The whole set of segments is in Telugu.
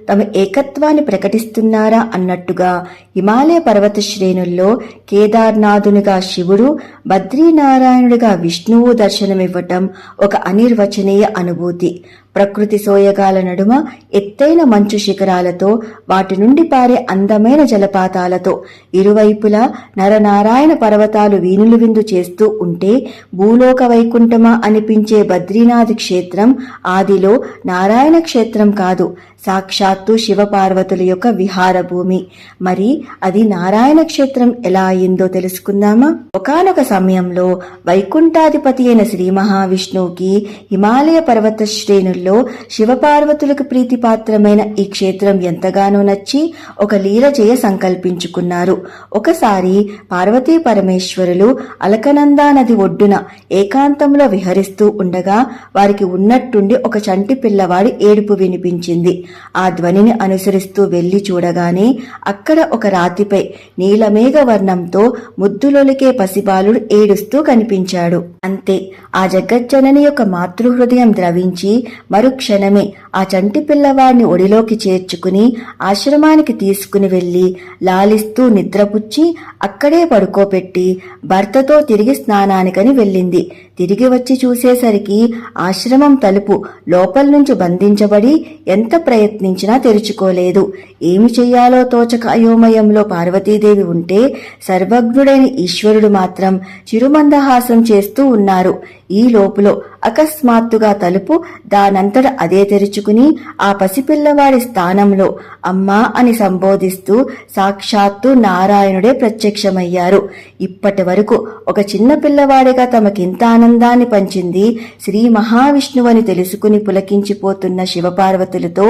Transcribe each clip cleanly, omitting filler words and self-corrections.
తమ ఏకత్వాన్ని ప్రకటిస్తున్నారా అన్నట్టుగా హిమాలయ పర్వత శ్రేణుల్లో కేదార్నాథునిగా శివుడు, బద్రీనారాయణుడిగా విష్ణువు దర్శనమివ్వటం ఒక అనిర్వచనీయ అనుభూతి. ప్రకృతి సోయగాల నడుమ ఎత్తైన మంచు శిఖరాలతో, వాటి నుండి పారే అందమైన జలపాతాలతో ఇరువైపులా నరనారాయణ పర్వతాలు వీనులు విందు చేస్తూ ఉంటే భూలోక వైకుంఠమా అనిపించే బద్రీనాథ్ క్షేత్రం ఆదిలో నారాయణ క్షేత్రం కాదు, సాక్షాత్తు శివపార్వతుల యొక్క విహార భూమి. మరి అది నారాయణ క్షేత్రం ఎలా అయిందో తెలుసుకుందామా? ఒకానొక సమయంలో వైకుంఠాధిపతి అయిన శ్రీ మహావిష్ణువుకి హిమాలయ పర్వత శ్రేణుల్లో శివపార్వతులకు ప్రీతిపాత్రమైన ఈ క్షేత్రం ఎంతగానో నచ్చి ఒక లీల చేయ సంకల్పించుకున్నారు. ఒకసారి పార్వతీ పరమేశ్వరులు అలకనందా నది ఒడ్డున ఏకాంతంలో విహరిస్తూ ఉండగా వారికి ఉన్నట్టుండి ఒక చంటి పిల్లవాడి ఏడుపు వినిపించింది. ఆ ధ్వనిని అనుసరిస్తూ వెళ్లి చూడగానే అక్కడ ఒక రాతిపై నీలమేఘ వర్ణంతో ముద్దులొలికే పసిబాలుడు ఏడుస్తూ కనిపించాడు. అంతే, ఆ జగజ్జనని యొక్క మాతృహృదయం ద్రవించి మరుక్షణమే ఆ చంటి పిల్లవాడిని ఒడిలోకి చేర్చుకుని ఆశ్రమానికి తీసుకుని వెళ్లి లాలిస్తూ నిద్రపుచ్చి అక్కడే పడుకోపెట్టి భర్తతో తిరిగి స్నానానికని వెళ్ళింది. తిరిగి వచ్చి చూసేసరికి ఆశ్రమం తలుపు లోపల నుంచి బంధించబడి ఎంత ప్రయత్నించినా తెరుచుకోలేదు. ఏమి చెయ్యాలో తోచక అయోమయంలో పార్వతీదేవి ఉంటే సర్వజ్ఞుడైన ఈశ్వరుడు మాత్రం చిరుమందహాసం చేస్తూ ఉన్నారు. ఈ లోపులో అకస్మాత్తుగా తలుపు దానంతట అదే తెరుచుకుని ఆ పసిపిల్లవాడి స్థానంలో అమ్మా అని సంబోధిస్తూ సాక్షాత్తు నారాయణుడే ప్రత్యక్షమయ్యారు. ఇప్పటి వరకు ఒక చిన్న పిల్లవాడిగా తమకింత ఆనందాన్ని పంచింది శ్రీ మహావిష్ణువని తెలుసుకుని పులకించిపోతున్న శివపార్వతులతో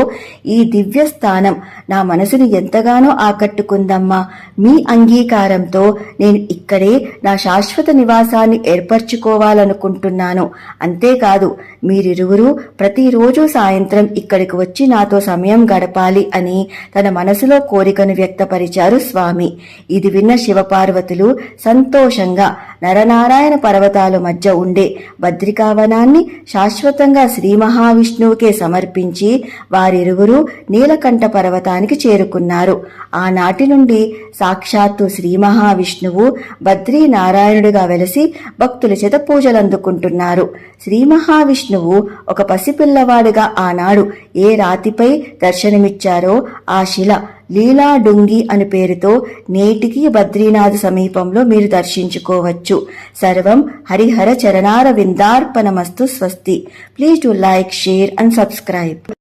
ఈ దివ్య స్థానం నా మనసుని ఎంతగానో ఆకట్టుకుందమ్మా. మీ అంగీకారంతో నేను ఇక్కడే నా శాశ్వత నివాసాన్ని ఏర్పరచుకోవాలనుకుంటున్నాను. అంతేకాదు, మీరిరువురు ప్రతిరోజు సాయంత్రం ఇక్కడికి వచ్చి నాతో సమయం గడపాలి అని తన మనసులో కోరికను వ్యక్తపరిచారు స్వామి. ఇది విన్న శివపార్వతులు సంతోషంగా నరనారాయణ పర్వతాల మధ్య ఉండే బద్రికావనాన్ని శాశ్వతంగా శ్రీ మహావిష్ణువుకే సమర్పించి వారిరువురు నీలకంఠ పర్వతానికి చేరుకున్నారు. ఆనాటి నుండి సాక్షాత్తు శ్రీ మహావిష్ణువు బద్రీనారాయణుడిగా వెలసి భక్తుల చేత పూజలందుకుంటున్నారు. శ్రీ మహావిష్ణువు ఒక పసిపిల్లవాడిగా ఆనాడు ఏ రాతిపై దర్శనమిచ్చారో ఆ శిల లీలాడుంగి అని పేరుతో నేటికి బద్రీనాథ్ సమీపంలో మీరు దర్శించుకోవచ్చు. సర్వం హరిహర చరణార విందార్పణమస్తు. స్వస్తి. Please do like, share and subscribe.